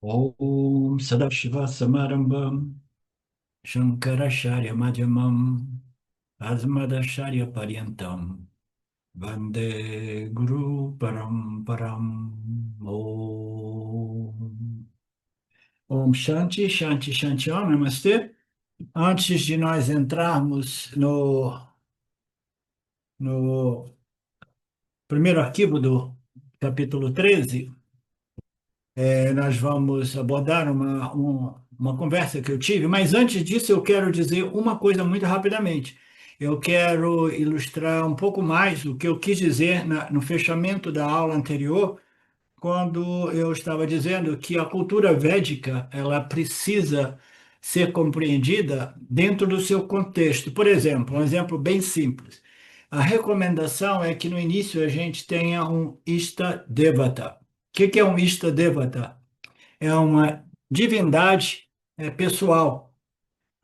Om Sadashiva Samarambam Shankaracharya Madhyamam Asmadacharya Paryantam Vande Guru Paramparam Om. Om Shanti, Shanti, Shanti Om, Namastê. Antes de nós entrarmos no primeiro arquivo do capítulo 13, nós vamos abordar uma conversa que eu tive, mas antes disso eu quero dizer uma coisa muito rapidamente. Eu quero ilustrar um pouco mais o que eu quis dizer no fechamento da aula anterior, quando eu estava dizendo que a cultura védica ela precisa ser compreendida dentro do seu contexto. Por exemplo, um exemplo bem simples. A recomendação é que no início a gente tenha um Ishta Devata. O que é um Ishta Devata? É uma divindade pessoal.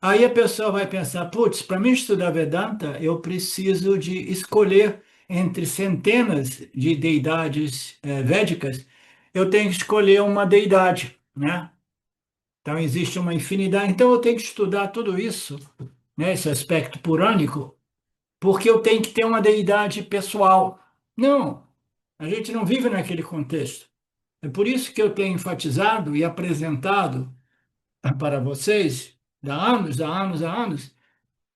Aí a pessoa vai pensar, putz, para mim estudar Vedanta, eu preciso de escolher entre centenas de deidades védicas, eu tenho que escolher uma deidade, né? Então existe uma infinidade. Então eu tenho que estudar tudo isso, né, esse aspecto purânico, porque eu tenho que ter uma deidade pessoal. Não, a gente não vive naquele contexto. É por isso que eu tenho enfatizado e apresentado para vocês, há anos,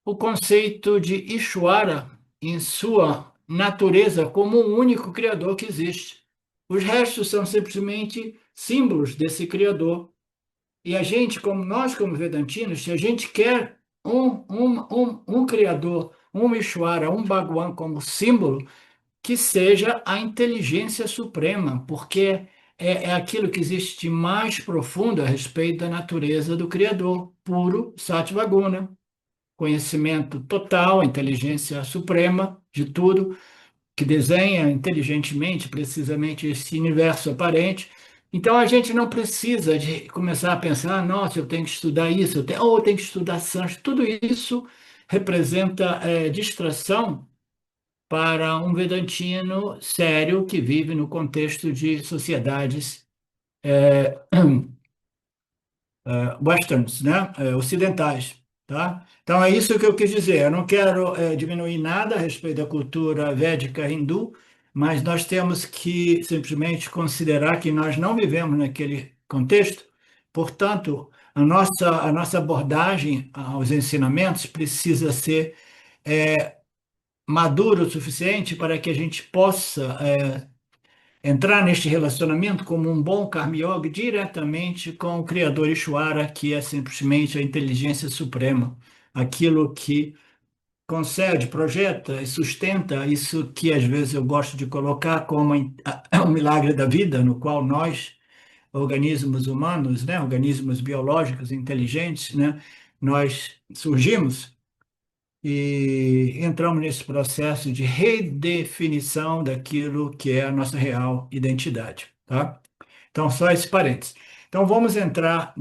o conceito de Ishvara em sua natureza como o único criador que existe. Os restos são simplesmente símbolos desse criador. E a gente, como nós, como Vedantinos, se a gente quer um criador, um Ishvara, um Bhagwan como símbolo, que seja a inteligência suprema, porque é aquilo que existe de mais profundo a respeito da natureza do Criador, puro Sattva Guna, conhecimento total, inteligência suprema de tudo, que desenha inteligentemente, precisamente esse universo aparente. Então a gente não precisa de começar a pensar, nossa, eu tenho que estudar isso, ou eu tenho que estudar sânscrito. Tudo isso representa distração para um vedantino sério que vive no contexto de sociedades westerns, né? Ocidentais, tá? Então é isso que eu quis dizer. Eu não quero diminuir nada a respeito da cultura védica hindu, mas nós temos que simplesmente considerar que nós não vivemos naquele contexto. Portanto, a nossa abordagem aos ensinamentos precisa ser madura o suficiente para que a gente possa entrar neste relacionamento como um bom Karma Yoga diretamente com o Criador Ishvara, que é simplesmente a inteligência suprema, aquilo que concede, projeta e sustenta isso que às vezes eu gosto de colocar como o milagre da vida, no qual nós, organismos humanos, né, organismos biológicos inteligentes, né, nós surgimos e entramos nesse processo de redefinição daquilo que é a nossa real identidade, tá? Então, só esse parênteses. Então, vamos entrar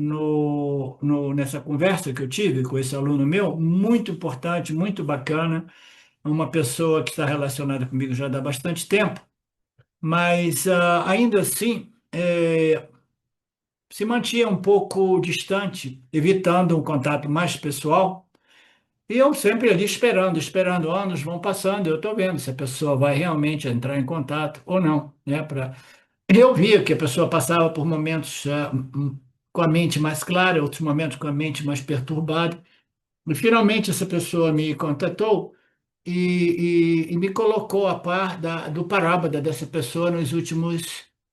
nessa conversa que eu tive com esse aluno meu, muito importante, muito bacana, uma pessoa que está relacionada comigo já há bastante tempo, mas ainda assim se mantinha um pouco distante, evitando um contato mais pessoal. E eu sempre ali esperando, esperando, anos vão passando, eu estou vendo se a pessoa vai realmente entrar em contato ou não, né? Eu via que a pessoa passava por momentos com a mente mais clara, outros momentos com a mente mais perturbada. E finalmente essa pessoa me contatou e me colocou a par do parábada dessa pessoa nos últimos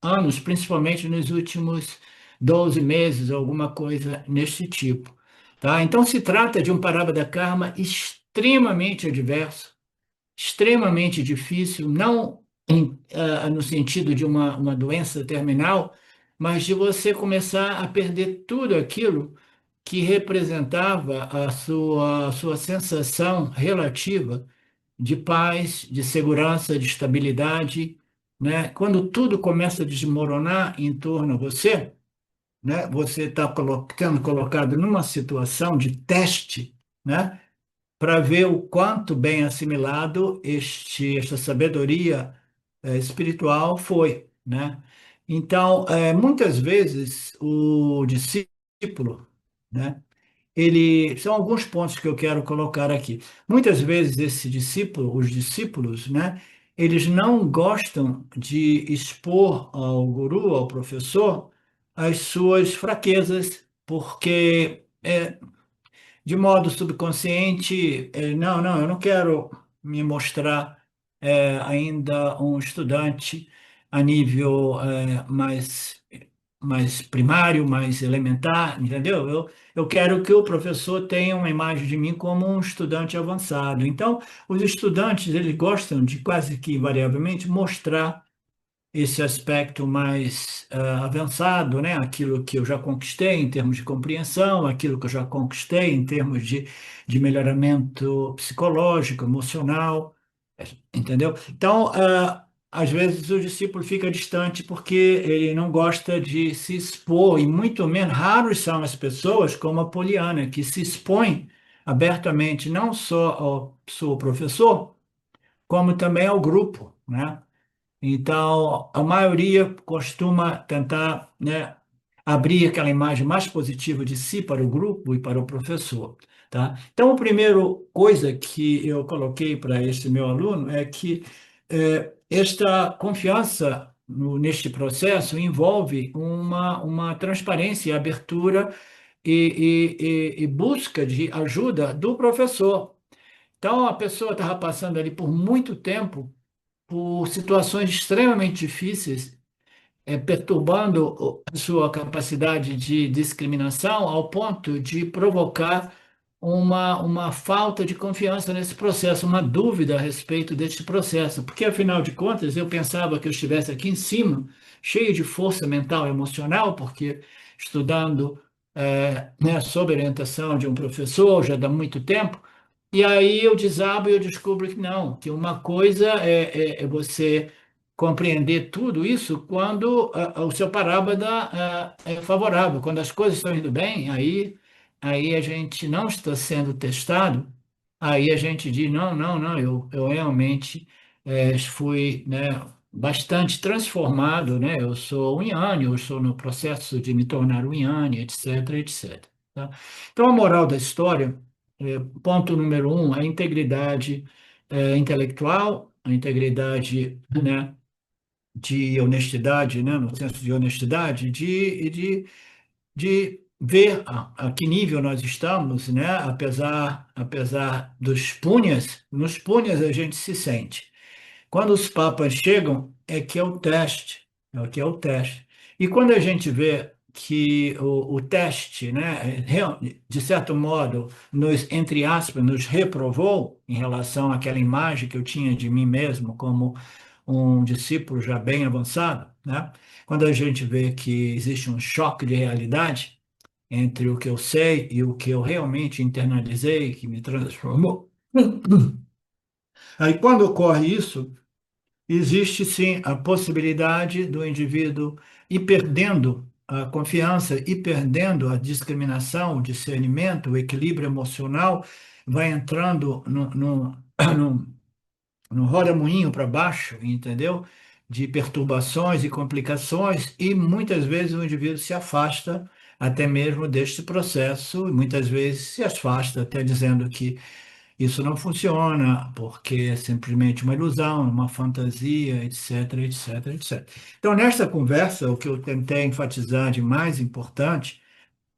anos, principalmente nos últimos 12 meses, alguma coisa nesse tipo. Tá? Então se trata de um parábada karma extremamente adverso, extremamente difícil, não no sentido de uma doença terminal, mas de você começar a perder tudo aquilo que representava a sua sensação relativa de paz, de segurança, de estabilidade, né? Quando tudo começa a desmoronar em torno de você, né? Você está sendo colocado numa situação de teste, né? Para ver o quanto bem assimilado esta sabedoria espiritual foi, né? Então, muitas vezes o discípulo, né, ele são alguns pontos que eu quero colocar aqui. Muitas vezes esse discípulo, os discípulos, né, eles não gostam de expor ao guru, ao professor, as suas fraquezas, porque de modo subconsciente, não, não, eu não quero me mostrar ainda um estudante a nível mais primário, mais elementar, entendeu? Eu quero que o professor tenha uma imagem de mim como um estudante avançado. Então, os estudantes, eles gostam de quase que invariavelmente mostrar esse aspecto mais avançado, né? Aquilo que eu já conquistei em termos de compreensão, aquilo que eu já conquistei em termos de melhoramento psicológico, emocional, entendeu? Então, às vezes o discípulo fica distante porque ele não gosta de se expor, e muito menos raros são as pessoas como a Poliana, que se expõe abertamente não só ao seu professor, como também ao grupo, né? Então, a maioria costuma tentar, né, abrir aquela imagem mais positiva de si para o grupo e para o professor, tá? Então, a primeira coisa que eu coloquei para esse meu aluno é que esta confiança neste processo envolve uma transparência, abertura e busca de ajuda do professor. Então, a pessoa estava passando ali por muito tempo por situações extremamente difíceis, perturbando a sua capacidade de discriminação ao ponto de provocar uma falta de confiança nesse processo, uma dúvida a respeito deste processo. Porque, afinal de contas, eu pensava que eu estivesse aqui em cima, cheio de força mental e emocional, porque estudando né, sob orientação de um professor já há muito tempo, e aí eu desabo e eu descubro que não, que uma coisa é você compreender tudo isso quando o seu parábada é favorável. Quando as coisas estão indo bem, aí a gente não está sendo testado, aí a gente diz, não, não, não, eu realmente fui, né, bastante transformado, né? Eu sou um Inhane, eu estou no processo de me tornar um Inhane, etc, etc. Tá? Então, a moral da história, ponto número um, é a integridade intelectual, a integridade, né, de honestidade, né, no senso de honestidade, de ver a que nível nós estamos, né, apesar dos punhas, nos punhas a gente se sente. Quando os papas chegam, é que é o teste, é o que é o teste. E quando a gente vê que o teste, né, de certo modo, entre aspas, nos reprovou em relação àquela imagem que eu tinha de mim mesmo como um discípulo já bem avançado, né? Quando a gente vê que existe um choque de realidade entre o que eu sei e o que eu realmente internalizei, que me transformou. Aí, quando ocorre isso, existe sim a possibilidade do indivíduo ir perdendo a confiança, ir perdendo a discriminação, o discernimento, o equilíbrio emocional, vai entrando no roda-moinho para baixo, entendeu? De perturbações e complicações, e muitas vezes o indivíduo se afasta até mesmo deste processo, e muitas vezes se afasta até dizendo que isso não funciona, porque é simplesmente uma ilusão, uma fantasia, etc, etc, etc. Então, nesta conversa, o que eu tentei enfatizar de mais importante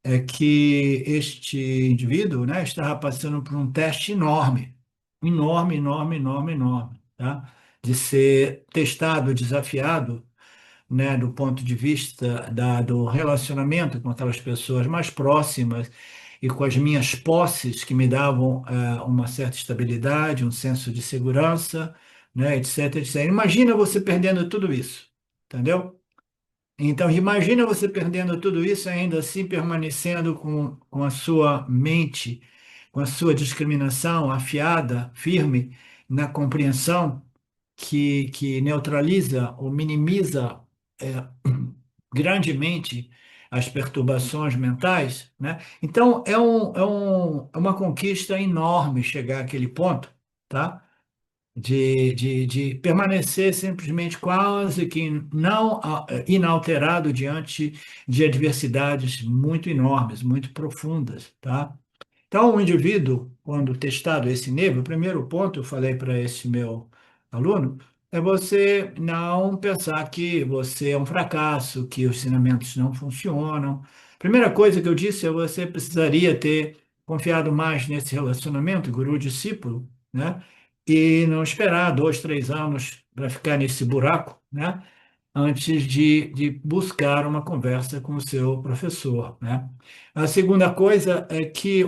é que este indivíduo, né, estava passando por um teste enorme, enorme, enorme, enorme, enorme, tá? De ser testado, desafiado, né, do ponto de vista do relacionamento com aquelas pessoas mais próximas e com as minhas posses que me davam uma certa estabilidade, um senso de segurança, né, etc, etc. Imagina você perdendo tudo isso, entendeu? Então, imagina você perdendo tudo isso e ainda assim permanecendo com a sua mente, com a sua discriminação afiada, firme na compreensão que neutraliza ou minimiza é, grandemente as perturbações mentais, né? Então, é uma conquista enorme chegar àquele ponto, tá? de permanecer simplesmente quase que não inalterado diante de adversidades muito enormes, muito profundas, tá? Então, o indivíduo, quando testado esse nível, o primeiro ponto, eu falei para esse meu aluno, é você não pensar que você é um fracasso, que os ensinamentos não funcionam. Primeira coisa que eu disse é você precisaria ter confiado mais nesse relacionamento, guru-discípulo, né? E não esperar 2, 3 anos para ficar nesse buraco, né? Antes de buscar uma conversa com o seu professor, né? A segunda coisa é que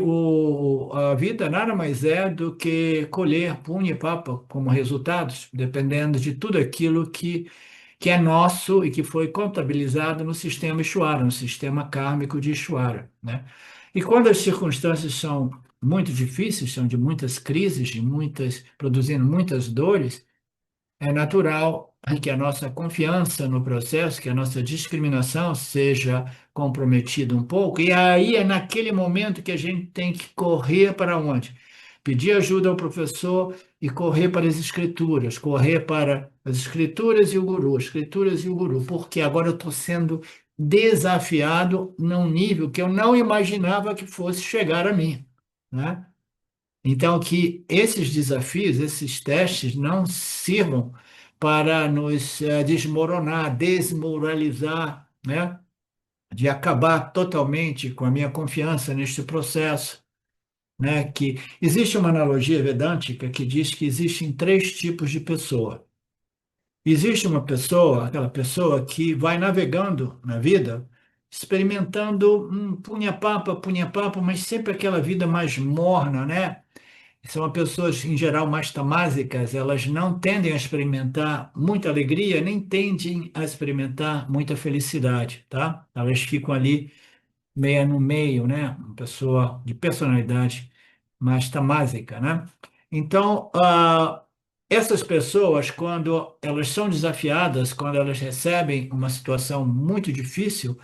a vida nada mais é do que colher punho e papa como resultados, dependendo de tudo aquilo que é nosso e que foi contabilizado no sistema Ishwara, no sistema kármico de Ishwara, né? E quando as circunstâncias são muito difíceis, são de muitas crises, produzindo muitas dores, é natural que a nossa confiança no processo, que a nossa discriminação seja comprometida um pouco, e aí é naquele momento que a gente tem que correr para onde? Pedir ajuda ao professor e correr para as escrituras, correr para as escrituras e o guru, as escrituras e o guru, porque agora eu estou sendo desafiado num nível que eu não imaginava que fosse chegar a mim, né? Então, que esses desafios, esses testes não sirvam para nos desmoronar, desmoralizar, né? De acabar totalmente com a minha confiança neste processo, né? Que existe uma analogia vedântica que diz que existem 3 tipos de pessoa. Existe uma pessoa, aquela pessoa que vai navegando na vida, experimentando punha-papo, mas sempre aquela vida mais morna, né? São pessoas, em geral, mais tamásicas, elas não tendem a experimentar muita alegria, nem tendem a experimentar muita felicidade, tá? Elas ficam ali meia no meio, né? Uma pessoa de personalidade mais tamásica, né? Então, essas pessoas, quando elas são desafiadas, quando elas recebem uma situação muito difícil,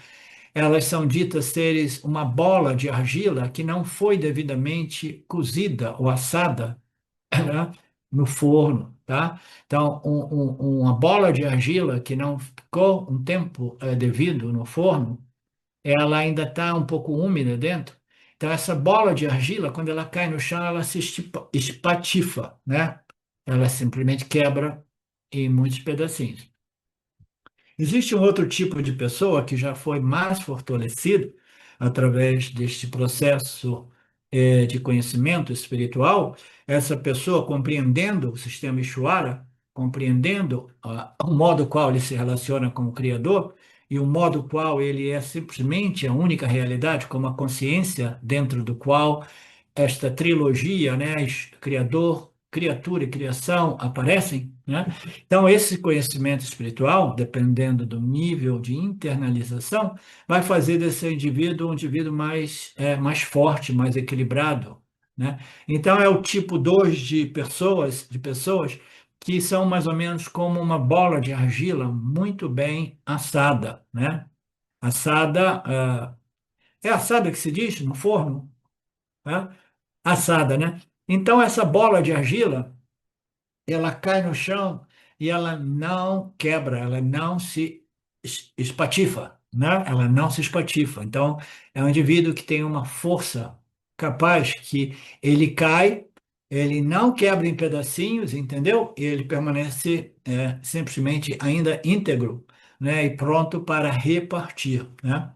elas são ditas seres uma bola de argila que não foi devidamente cozida ou assada, né, no forno, tá? Então, uma bola de argila que não ficou um tempo devido no forno, ela ainda está um pouco úmida dentro. Então, essa bola de argila, quando ela cai no chão, ela se espatifa, né? Ela simplesmente quebra em muitos pedacinhos. Existe um outro tipo de pessoa que já foi mais fortalecido através deste processo de conhecimento espiritual. Essa pessoa, compreendendo o sistema Ishvara, compreendendo o modo qual ele se relaciona com o Criador e o modo qual ele é simplesmente a única realidade, como a consciência dentro do qual esta trilogia, né, Criador, criatura e criação aparecem, né? Então, esse conhecimento espiritual, dependendo do nível de internalização, vai fazer desse indivíduo um indivíduo mais forte, mais equilibrado, né? Então, é o tipo 2 de pessoas que são mais ou menos como uma bola de argila muito bem assada, né? Assada, é assada que se diz no forno, né? Assada, né? Então, essa bola de argila, ela cai no chão e ela não quebra, ela não se espatifa, né? Ela não se espatifa. Então, é um indivíduo que tem uma força capaz que ele cai, ele não quebra em pedacinhos, entendeu? Ele permanece simplesmente ainda íntegro, né? E pronto para repartir, né?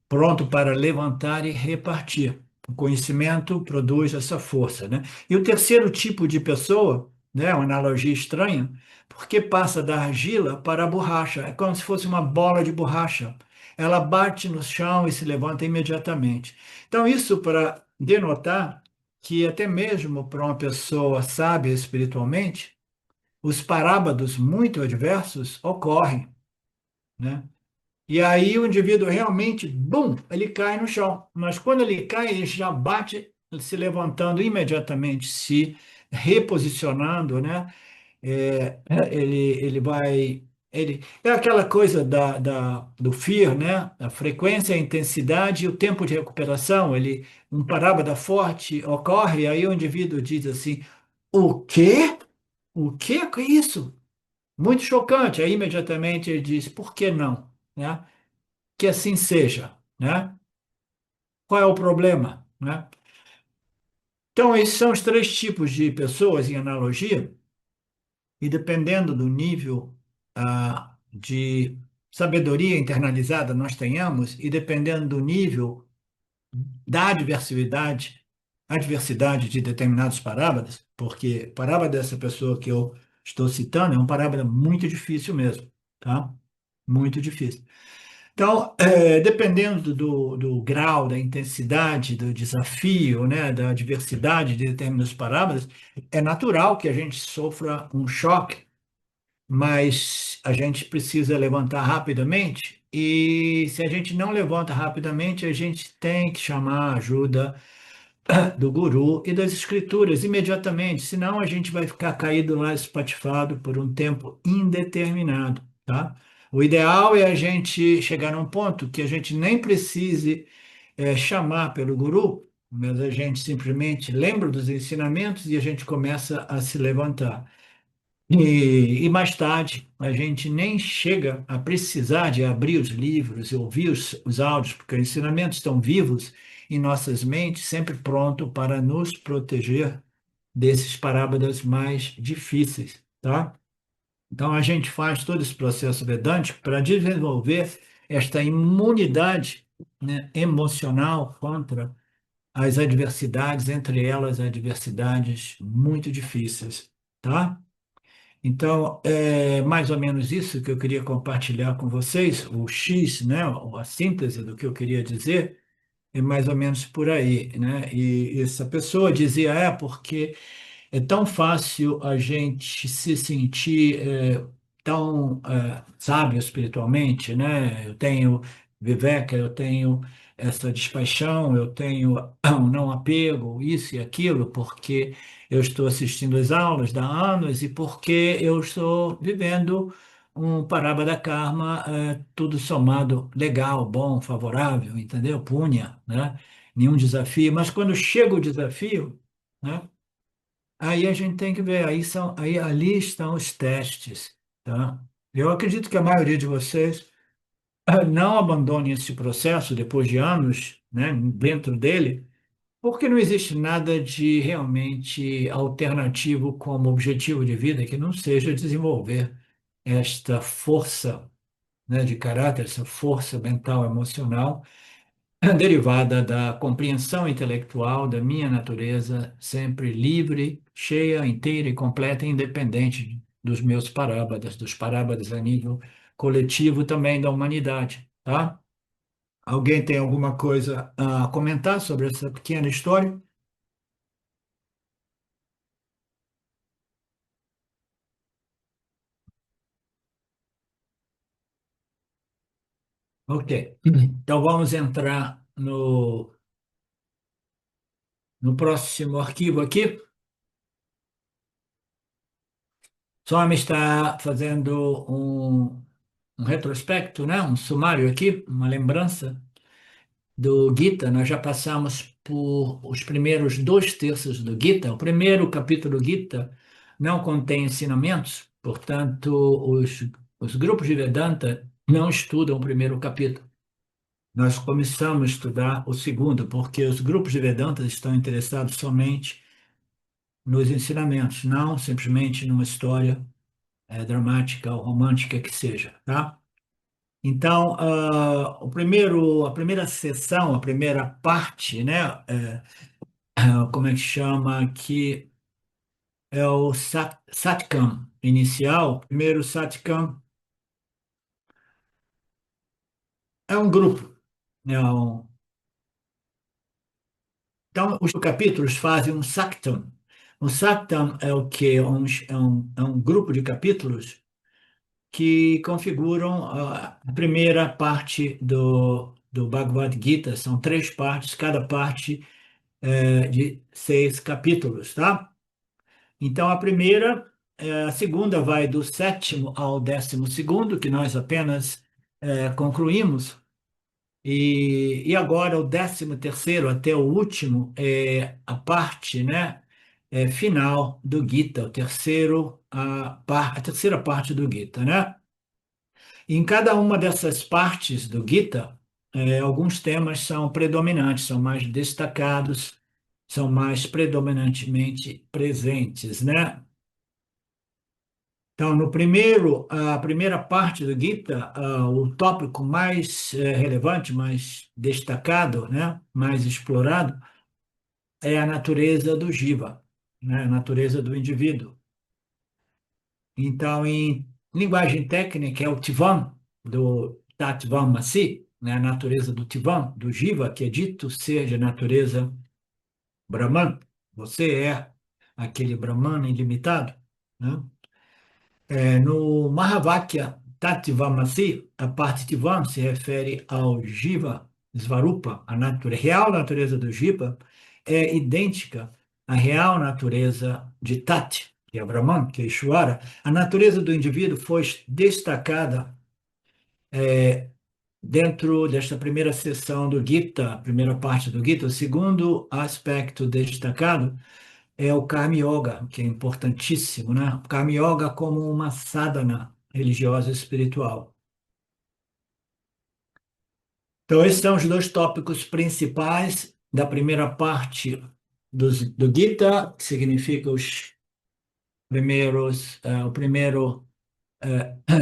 Pronto para levantar e repartir. O conhecimento produz essa força, né? E o terceiro tipo de pessoa, né, uma analogia estranha, porque passa da argila para a borracha, é como se fosse uma bola de borracha. Ela bate no chão e se levanta imediatamente. Então, isso para denotar que até mesmo para uma pessoa sábia espiritualmente, os parábados muito adversos ocorrem, né? E aí o indivíduo realmente, bum, ele cai no chão. Mas quando ele cai, ele já bate se levantando imediatamente, se reposicionando, né? Ele vai. É aquela coisa do fear, né? A frequência, a intensidade e o tempo de recuperação. Um parábada forte ocorre, aí o indivíduo diz assim: o quê? O que que é isso? Muito chocante. Aí imediatamente ele diz, por que não? Né? Que assim seja, né? Qual é o problema, né? Então, esses são os três tipos de pessoas em analogia, e dependendo do nível de sabedoria internalizada nós tenhamos, e dependendo do nível da adversidade de determinados parábolas, porque parábola dessa pessoa que eu estou citando é uma parábola muito difícil mesmo, tá? Muito difícil. Então, dependendo do grau, da intensidade, do desafio, né, da diversidade de determinadas parábolas, é natural que a gente sofra um choque, mas a gente precisa levantar rapidamente. E se a gente não levanta rapidamente, a gente tem que chamar a ajuda do guru e das escrituras imediatamente, senão a gente vai ficar caído lá espatifado por um tempo indeterminado, tá? O ideal é a gente chegar num ponto que a gente nem precise chamar pelo guru, mas a gente simplesmente lembra dos ensinamentos e a gente começa a se levantar. E mais tarde, a gente nem chega a precisar de abrir os livros e ouvir os áudios, porque os ensinamentos estão vivos em nossas mentes, sempre pronto para nos proteger desses parábolas mais difíceis, tá? Então, a gente faz todo esse processo vedântico para desenvolver esta imunidade, né, emocional contra as adversidades, entre elas adversidades muito difíceis, tá? Então, é mais ou menos isso que eu queria compartilhar com vocês, o X, né, a síntese do que eu queria dizer, é mais ou menos por aí, né? E essa pessoa dizia, porque é tão fácil a gente se sentir tão sábio espiritualmente, né? Eu tenho Viveka, eu tenho essa despaixão, eu tenho um não apego, isso e aquilo, porque eu estou assistindo às aulas há anos e porque eu estou vivendo um Parabada Karma, tudo somado legal, bom, favorável, entendeu? Punha, né? Nenhum desafio, mas quando chega o desafio, né? Aí a gente tem que ver, aí ali estão os testes, tá? Eu acredito que a maioria de vocês não abandone esse processo depois de anos, né, dentro dele, porque não existe nada de realmente alternativo como objetivo de vida que não seja desenvolver esta força, né, de caráter, essa força mental, emocional derivada da compreensão intelectual da minha natureza, sempre livre, cheia, inteira e completa, independente dos meus parábadas, dos parábadas a nível coletivo também da humanidade, tá? Alguém tem alguma coisa a comentar sobre essa pequena história? Ok. Então vamos entrar no próximo arquivo aqui. Swami está fazendo um retrospecto, né? Um sumário aqui, uma lembrança do Gita. Nós já passamos por os primeiros dois terços do Gita. O primeiro capítulo do Gita não contém ensinamentos, portanto, os grupos de Vedanta não estudam o primeiro capítulo. Nós começamos a estudar o segundo, porque os grupos de Vedanta estão interessados somente nos ensinamentos, não simplesmente numa história dramática ou romântica que seja, tá? Então, a primeira sessão, a primeira parte, né, como é que chama aqui, é o Satkam inicial. Primeiro Satkam é um grupo, né, então, os capítulos fazem um Saktam. Um Saktam é o quê? É um grupo de capítulos que configuram a primeira parte do Bhagavad Gita. São três partes, cada parte de 6 capítulos, tá? Então, a segunda vai do sétimo ao 12º, que nós apenas concluímos, e agora o 13º até o último é a parte, né, final do Gita, a terceira parte do Gita, né? Em cada uma dessas partes do Gita, alguns temas são predominantes, são mais destacados, são mais predominantemente presentes, né? Então, a primeira parte do Gita, o tópico mais relevante, mais destacado, né, mais explorado, é a natureza do Jiva, né, a natureza do indivíduo. Então, em linguagem técnica, é o Tivan, do Tattvam Masi, né, a natureza do Tivan, do Jiva, que é dito ser de natureza Brahman. Você é aquele Brahman ilimitado, né? No Mahavakya Tattvamasi, a parte Tivam se refere ao Jiva Svarupa, a real natureza do Jiva é idêntica à real natureza de Tat, que é Brahman, que é Ishvara. A natureza do indivíduo foi destacada dentro desta primeira seção do Gita, a primeira parte do Gita. O segundo aspecto destacado é o Karma Yoga, que é importantíssimo, né? O Karma Yoga como uma sadhana religiosa e espiritual. Então, esses são os dois tópicos principais da primeira parte do Gita, que significa os o primeiro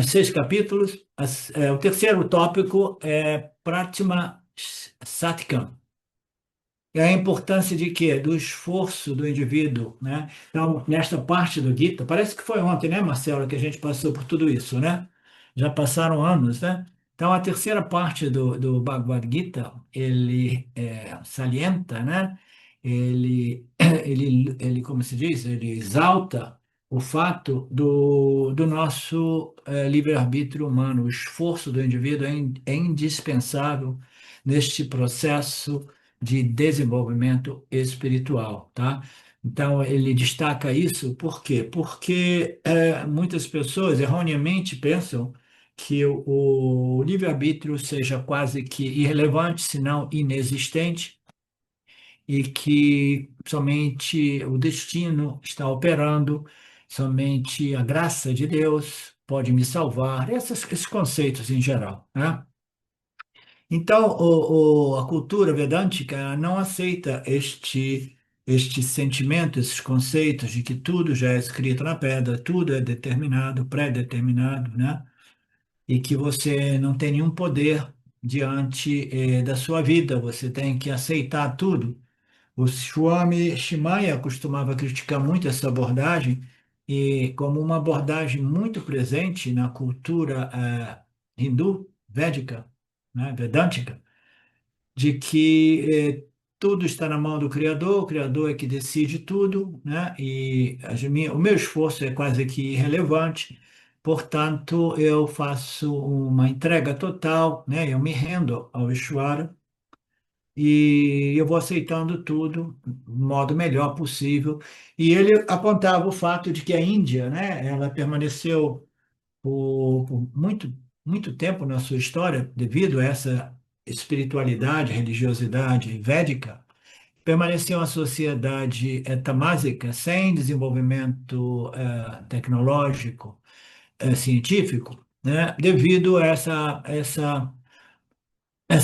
6 capítulos. O terceiro tópico é Pratima Satyakam, é a importância de quê? Do esforço do indivíduo, né? Então, nesta parte do Gita, parece que foi ontem, né, Marcelo, que a gente passou por tudo isso, né? Já passaram anos, né? Então, a terceira parte do Bhagavad Gita, ele salienta, né? Como se diz? Ele exalta o fato do nosso livre-arbítrio humano. O esforço do indivíduo é indispensável neste processo de desenvolvimento espiritual, tá? Então, ele destaca isso, por quê? Porque muitas pessoas erroneamente pensam que o livre-arbítrio seja quase que irrelevante, se não inexistente, e que somente o destino está operando, somente a graça de Deus pode me salvar, esses conceitos em geral, né? Então, a cultura vedântica não aceita este sentimento, esses conceitos de que tudo já é escrito na pedra, tudo é determinado, pré-determinado, né? E que você não tem nenhum poder diante, da sua vida, você tem que aceitar tudo. O Swami Shimaya costumava criticar muito essa abordagem, e como uma abordagem muito presente na cultura hindu, védica, né, vedântica, de que tudo está na mão do Criador, o Criador é que decide tudo, né? E o meu esforço é quase que irrelevante, portanto, eu faço uma entrega total, né? Eu me rendo ao Ishvara e eu vou aceitando tudo do modo melhor possível. E ele apontava o fato de que a Índia, né? Ela permaneceu por muito tempo na sua história, devido a essa espiritualidade, religiosidade védica, permaneceu uma sociedade tamásica, sem desenvolvimento tecnológico, científico, né, devido a essa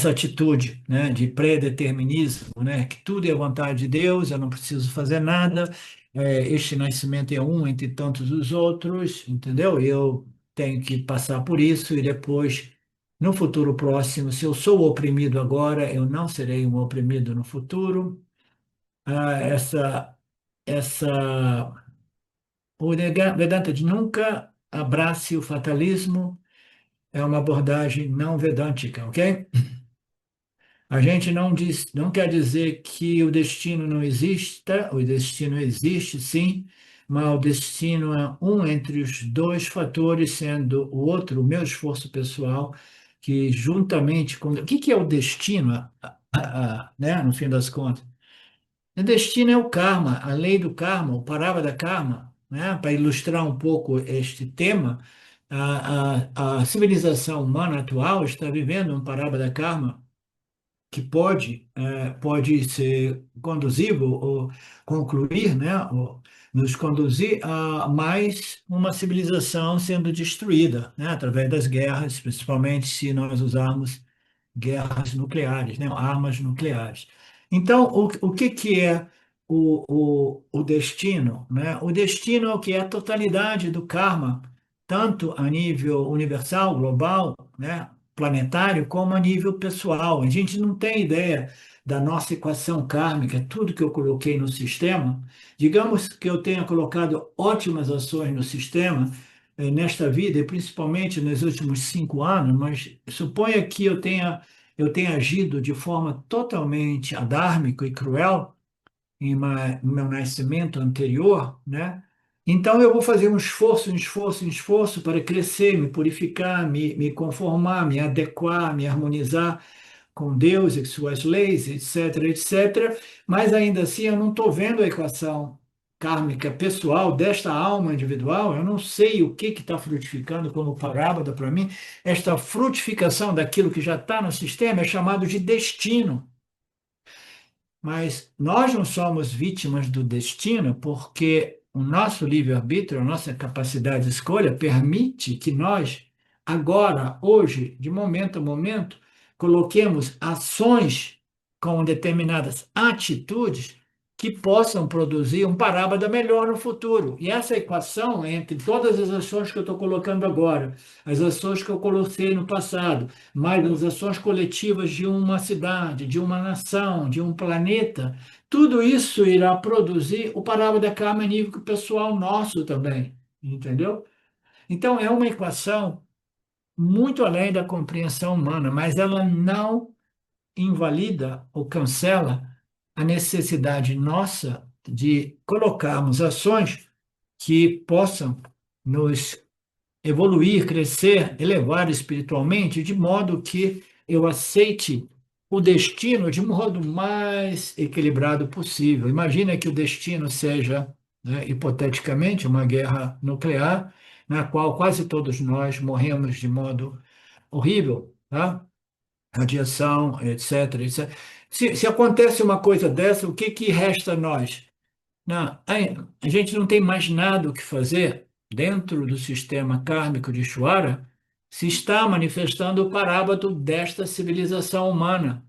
atitude, né, de predeterminismo, né, que tudo é vontade de Deus, eu não preciso fazer nada, este nascimento é um entre tantos os outros, entendeu? Eu tenho que passar por isso e depois, no futuro próximo, se eu sou oprimido agora, eu não serei um oprimido no futuro. Ah, essa, o Vedanta de nunca abrace o fatalismo, é uma abordagem não vedântica, ok? A gente não quer dizer que o destino não exista, o destino existe sim, mas o destino é um entre os dois fatores, sendo o outro o meu esforço pessoal, que juntamente com. O que que é o destino, né, no fim das contas? O destino é o karma, a lei do karma, o parábola da karma, né? Para ilustrar um pouco este tema, a civilização humana atual está vivendo um parábola da karma, que pode ser conduzido ou concluir, né, ou nos conduzir a mais uma civilização sendo destruída, né, através das guerras, principalmente se nós usarmos guerras nucleares, né, armas nucleares. Então, o que é o destino, né? O destino é o que é a totalidade do karma, tanto a nível universal, global, né, planetário, como a nível pessoal. A gente não tem ideia da nossa equação kármica, tudo que eu coloquei no sistema. Digamos que eu tenha colocado ótimas ações no sistema, nesta vida, e principalmente nos últimos 5 anos, mas suponha que eu tenha agido de forma totalmente adármica e cruel no meu nascimento anterior, né? Então eu vou fazer um esforço, um esforço para crescer, me purificar, me conformar, me adequar, me harmonizar com Deus e suas leis, etc, etc. Mas ainda assim eu não estou vendo a equação kármica pessoal desta alma individual. Eu não sei o que está frutificando como parábola para mim. Esta frutificação daquilo que já está no sistema é chamado de destino. Mas nós não somos vítimas do destino porque o nosso livre-arbítrio, a nossa capacidade de escolha permite que nós, agora, hoje, de momento a momento, coloquemos ações com determinadas atitudes que possam produzir um parábola melhor no futuro. E essa equação, entre todas as ações que eu estou colocando agora, as ações que eu coloquei no passado, mais as ações coletivas de uma cidade, de uma nação, de um planeta, tudo isso irá produzir o parábola da karma anímico pessoal nosso também, entendeu? Então, é uma equação muito além da compreensão humana, mas ela não invalida ou cancela a necessidade nossa de colocarmos ações que possam nos evoluir, crescer, elevar espiritualmente, de modo que eu aceite o destino de modo mais equilibrado possível. Imagina que o destino seja, né, hipoteticamente, uma guerra nuclear, na qual quase todos nós morremos de modo horrível, tá? Radiação, etc, etc. Se acontece uma coisa dessa, o que resta a nós? Não, a gente não tem mais nada o que fazer dentro do sistema kármico de Ishvara se está manifestando o parábola desta civilização humana.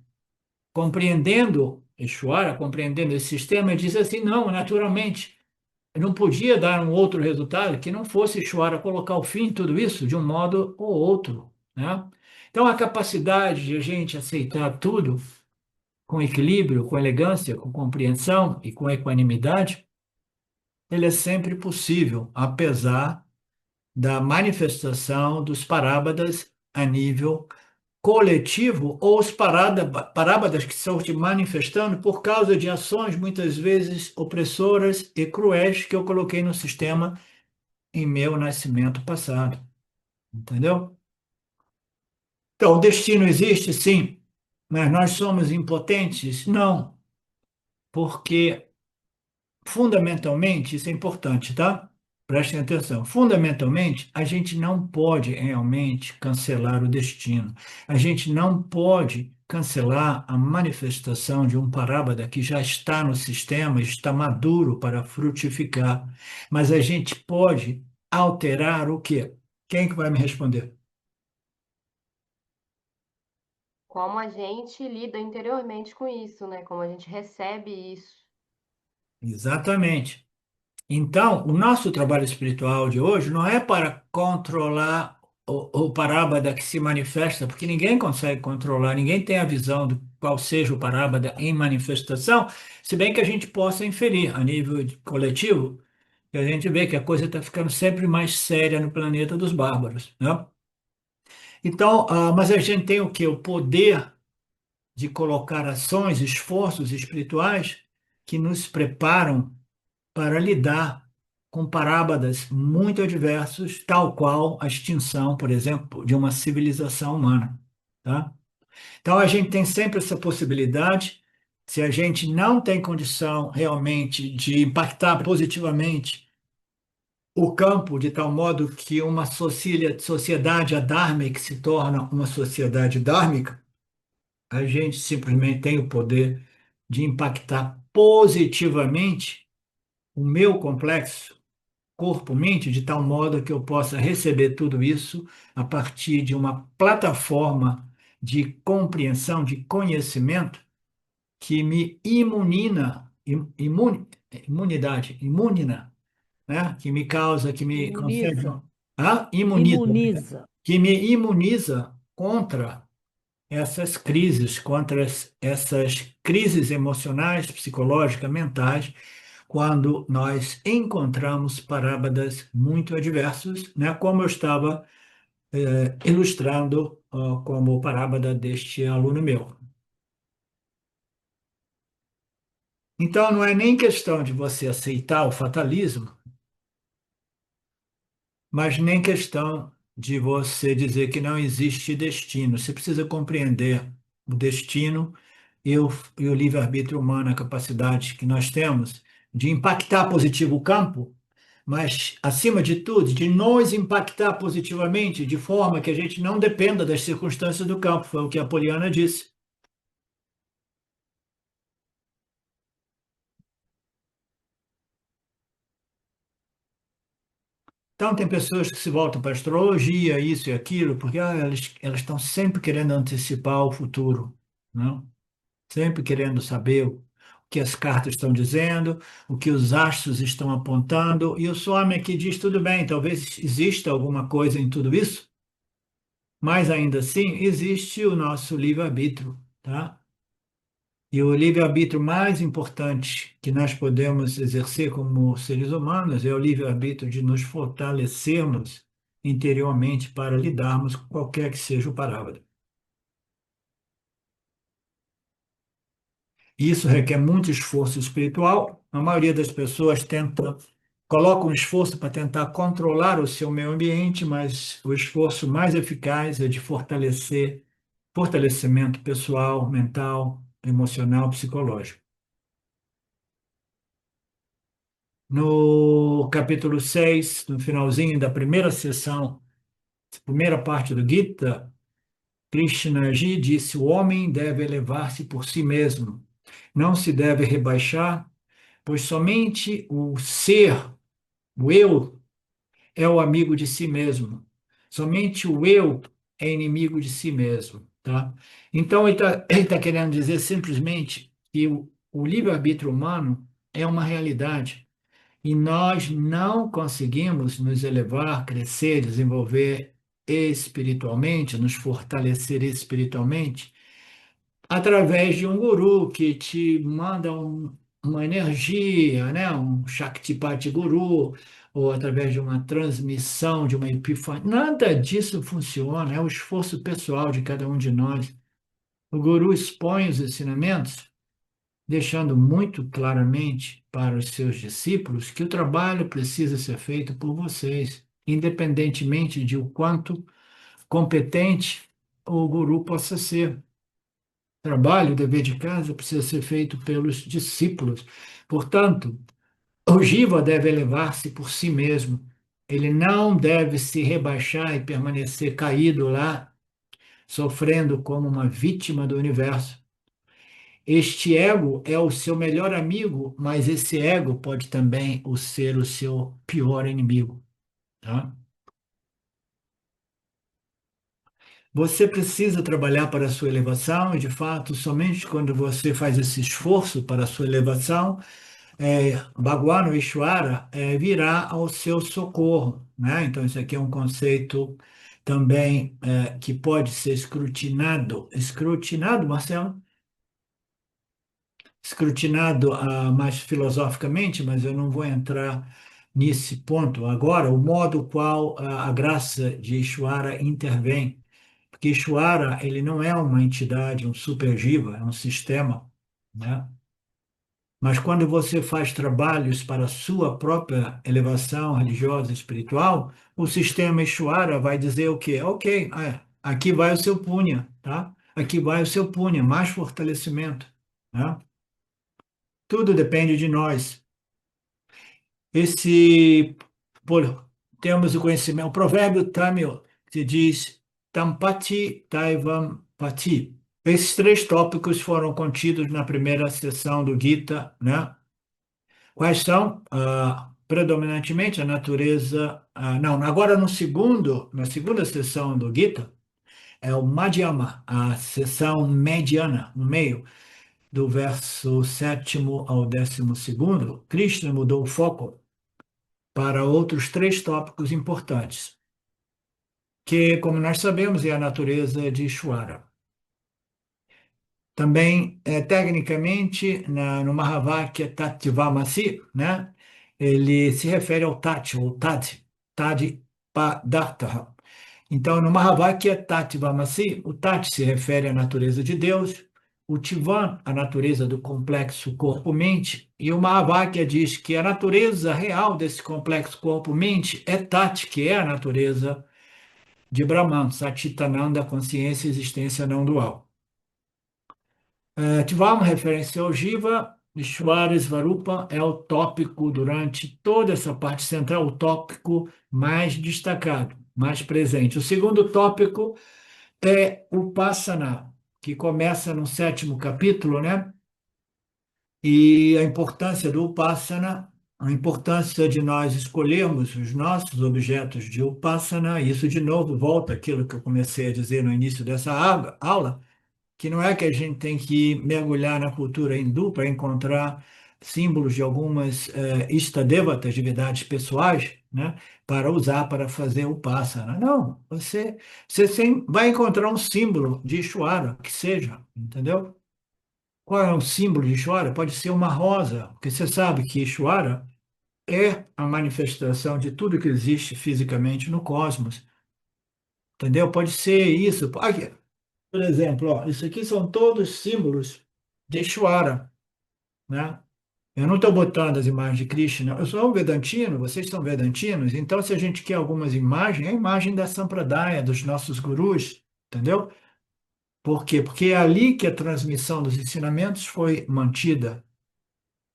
Compreendendo Ishvara, compreendendo esse sistema, ele diz assim, não, naturalmente, não podia dar um outro resultado que não fosse Ishvara colocar o fim em tudo isso de um modo ou outro, né? Então, a capacidade de a gente aceitar tudo com equilíbrio, com elegância, com compreensão e com equanimidade, ele é sempre possível, apesar da manifestação dos parábadas a nível coletivo ou os parábadas que estão se manifestando por causa de ações muitas vezes opressoras e cruéis que eu coloquei no sistema em meu nascimento passado. Entendeu? Então, o destino existe, sim, mas nós somos impotentes? Não, porque fundamentalmente, isso é importante, tá? Prestem atenção. Fundamentalmente, a gente não pode realmente cancelar o destino. A gente não pode cancelar a manifestação de um parábada que já está no sistema, está maduro para frutificar. Mas a gente pode alterar o quê? Quem que vai me responder? Como a gente lida interiormente com isso, né? Como a gente recebe isso. Exatamente. Então, o nosso trabalho espiritual de hoje não é para controlar o parábada que se manifesta, porque ninguém consegue controlar, ninguém tem a visão de qual seja o parábada em manifestação, se bem que a gente possa inferir a nível coletivo, que a gente vê que a coisa está ficando sempre mais séria no planeta dos bárbaros, né? Então, mas a gente tem o quê? O poder de colocar ações, esforços espirituais que nos preparam para lidar com parábadas muito adversos, tal qual a extinção, por exemplo, de uma civilização humana, tá? Então a gente tem sempre essa possibilidade, se a gente não tem condição realmente de impactar positivamente o campo de tal modo que uma sociedade adármica se torna uma sociedade dármica, a gente simplesmente tem o poder de impactar positivamente o meu complexo corpo-mente, de tal modo que eu possa receber tudo isso a partir de uma plataforma de compreensão, de conhecimento que me imunina, né? Que me causa, que me concede, Imuniza. imuniza, Imuniza. que me imuniza contra essas crises emocionais, psicológicas, mentais, quando nós encontramos parábolas muito adversas, né? Como eu estava ilustrando como parábola deste aluno meu. Então, não é nem questão de você aceitar o fatalismo, mas nem questão de você dizer que não existe destino. Você precisa compreender o destino e o livre-arbítrio humano, a capacidade que nós temos de impactar positivo o campo, mas, acima de tudo, de nos impactar positivamente, de forma que a gente não dependa das circunstâncias do campo. Foi o que a Poliana disse. Então, tem pessoas que se voltam para a astrologia, isso e aquilo, porque elas estão sempre querendo antecipar o futuro, não? Sempre querendo saber o que as cartas estão dizendo, o que os astros estão apontando, e eu sou homem que diz tudo bem, talvez exista alguma coisa em tudo isso, mas ainda assim existe o nosso livre-arbítrio, tá? E o livre-arbítrio mais importante que nós podemos exercer como seres humanos é o livre-arbítrio de nos fortalecermos interiormente para lidarmos com qualquer que seja o parábola. Isso requer muito esforço espiritual. A maioria das pessoas coloca um esforço para tentar controlar o seu meio ambiente, mas o esforço mais eficaz é de fortalecimento pessoal, mental, emocional, psicológico. No capítulo 6, no finalzinho da primeira sessão, primeira parte do Gita, Krishnaji disse: o homem deve elevar-se por si mesmo, não se deve rebaixar, pois somente o ser, o eu, é o amigo de si mesmo. Somente o eu é inimigo de si mesmo, tá? Então, ele tá querendo dizer simplesmente que o livre-arbítrio humano é uma realidade e nós não conseguimos nos elevar, crescer, desenvolver espiritualmente, nos fortalecer espiritualmente através de um guru que te manda uma energia, né? Um Shaktipati guru, ou através de uma transmissão, de uma epifania. Nada disso funciona, é o esforço pessoal de cada um de nós. O guru expõe os ensinamentos, deixando muito claramente para os seus discípulos que o trabalho precisa ser feito por vocês, independentemente de o quanto competente o guru possa ser trabalho, o dever de casa precisa ser feito pelos discípulos. Portanto, o Jiva deve elevar-se por si mesmo. Ele não deve se rebaixar e permanecer caído lá, sofrendo como uma vítima do universo. Este ego é o seu melhor amigo, mas esse ego pode também ser o seu pior inimigo, tá? Você precisa trabalhar para a sua elevação e, de fato, somente quando você faz esse esforço para a sua elevação, Bhagwan Ishvara virá ao seu socorro, né? Então, isso aqui é um conceito também que pode ser escrutinado, Marcelo? Escrutinado mais filosoficamente, mas eu não vou entrar nesse ponto agora, o modo qual a graça de Ishvara intervém, porque Ishvara, ele não é uma entidade, um super jiva, é um sistema, né? Mas quando você faz trabalhos para a sua própria elevação religiosa e espiritual, o sistema Ishvara vai dizer o quê? Ok, aqui vai o seu punha, tá? Aqui vai o seu punha, mais fortalecimento, né? Tudo depende de nós. Esse, temos o conhecimento, o provérbio Tamil que diz Tampati Taivam Pati. Esses três tópicos foram contidos na primeira sessão do Gita, né? Quais são? Predominantemente a natureza. Não, agora no segundo, na segunda sessão do Gita, é o Madhyama, a sessão mediana, no meio, do verso 7º ao 12º. Krishna mudou o foco para outros três tópicos importantes, que, como nós sabemos, é a natureza de Ishvara. Também, tecnicamente, no Mahavakya Tatyavamasi, né, ele se refere ao Tat, ou Tad, Tad Padartha. Então, no Mahavakya Tatyavamasi, o Tat se refere à natureza de Deus, o Tivan, a natureza do complexo corpo-mente, e o Mahavakya diz que a natureza real desse complexo corpo-mente é Tat, que é a natureza de Brahman, Satchitananda, consciência e existência não dual. Tivemos referência ao Jiva, Ishvara Svarupa é o tópico durante toda essa parte central, o tópico mais destacado, mais presente. O segundo tópico é o Upasana, que começa no 7º capítulo, né? E a importância do Upasana, a importância de nós escolhermos os nossos objetos de Upasana, isso de novo volta àquilo que eu comecei a dizer no início dessa aula, que não é que a gente tem que mergulhar na cultura hindu para encontrar símbolos de algumas Ishtadevatas, divindades pessoais, né, para usar para fazer o Upasana. Não, você vai encontrar um símbolo de Ishvara, que seja, entendeu? Qual é o símbolo de Ishvara? Pode ser uma rosa, porque você sabe que Ishvara é a manifestação de tudo que existe fisicamente no cosmos, entendeu? Pode ser isso. Por exemplo, ó, isso aqui são todos símbolos de Ishvara, né? Eu não estou botando as imagens de Krishna. Eu sou um vedantino, vocês são vedantinos, então se a gente quer algumas imagens, é a imagem da Sampradaya, dos nossos gurus, entendeu? Por quê? Porque é ali que a transmissão dos ensinamentos foi mantida,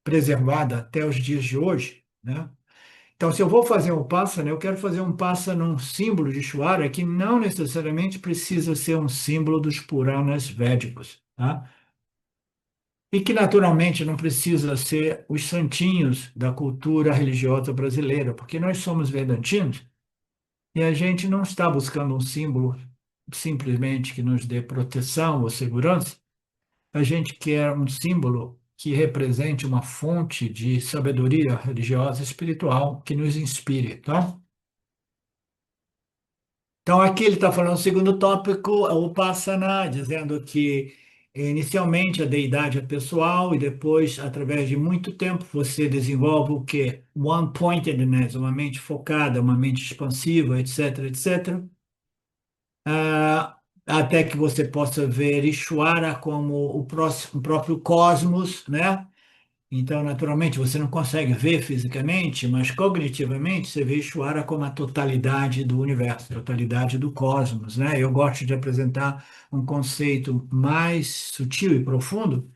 preservada até os dias de hoje, né? Então, se eu vou fazer um pássaro, eu quero fazer um pássaro num símbolo de Ishvara que não necessariamente precisa ser um símbolo dos Puranas védicos, tá? E que naturalmente não precisa ser os santinhos da cultura religiosa brasileira, porque nós somos vedantinos e a gente não está buscando um símbolo simplesmente que nos dê proteção ou segurança, a gente quer um símbolo que represente uma fonte de sabedoria religiosa e espiritual que nos inspire, tá? Então, aqui ele está falando o segundo tópico, o Upasana, dizendo que inicialmente a deidade é pessoal e depois, através de muito tempo, você desenvolve o quê? One-pointedness, uma mente focada, uma mente expansiva, etc, etc. Até que você possa ver Ishvara como o próprio cosmos, né? Então, naturalmente, você não consegue ver fisicamente, mas cognitivamente você vê Ishvara como a totalidade do universo, a totalidade do cosmos, né? Eu gosto de apresentar um conceito mais sutil e profundo,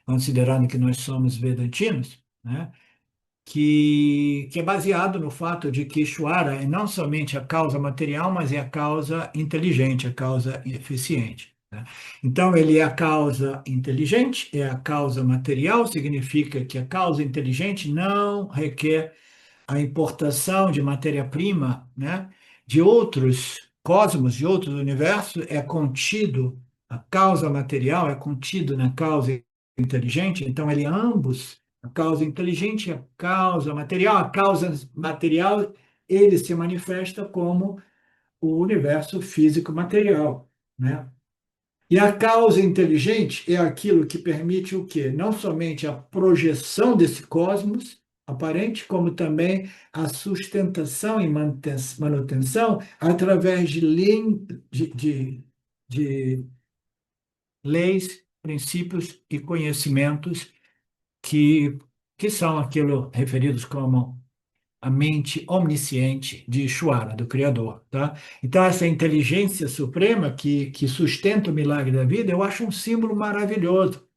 considerando que nós somos vedantinos, né? Que é baseado no fato de que Ishvara é não somente a causa material, mas é a causa inteligente, a causa eficiente, né? Então, ele é a causa inteligente, é a causa material, significa que a causa inteligente não requer a importação de matéria-prima, né, de outros cosmos, de outros universos, é contido, a causa material é contido na causa inteligente, então ele ambos, a causa inteligente e a causa material, ele se manifesta como o universo físico material, né? E a causa inteligente é aquilo que permite o quê? Não somente a projeção desse cosmos aparente, como também a sustentação e manutenção através de leis, princípios e conhecimentos que, que são aquilo referidos como a mente omnisciente de Ishvara, do Criador, tá? Então, essa inteligência suprema que sustenta o milagre da vida, eu acho um símbolo maravilhoso,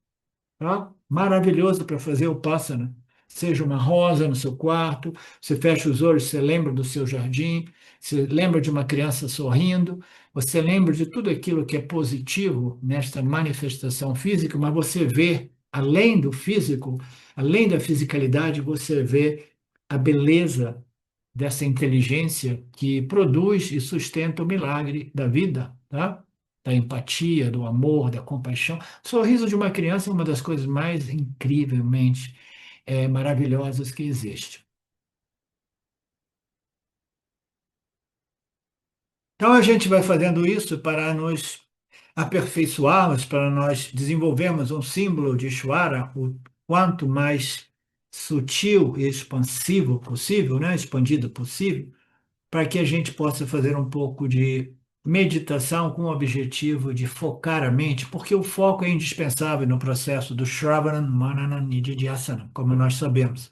tá? Maravilhoso para fazer o Upasana. seja uma rosa no seu quarto, você fecha os olhos, você lembra do seu jardim, você lembra de uma criança sorrindo, você lembra de tudo aquilo que é positivo nesta manifestação física, mas você vê, além do físico, além da fisicalidade, você vê a beleza dessa inteligência que produz e sustenta o milagre da vida, tá? Da empatia, do amor, da compaixão. O sorriso de uma criança é uma das coisas mais incrivelmente maravilhosas que existe. Então a gente vai fazendo isso para nos aperfeiçoarmos, para nós desenvolvermos um símbolo de Ishvara o quanto mais sutil e expansivo possível, né? Expandido possível, para que a gente possa fazer um pouco de meditação com o objetivo de focar a mente, porque o foco é indispensável no processo do Shravana, Manana, Nididhyasana, como nós sabemos.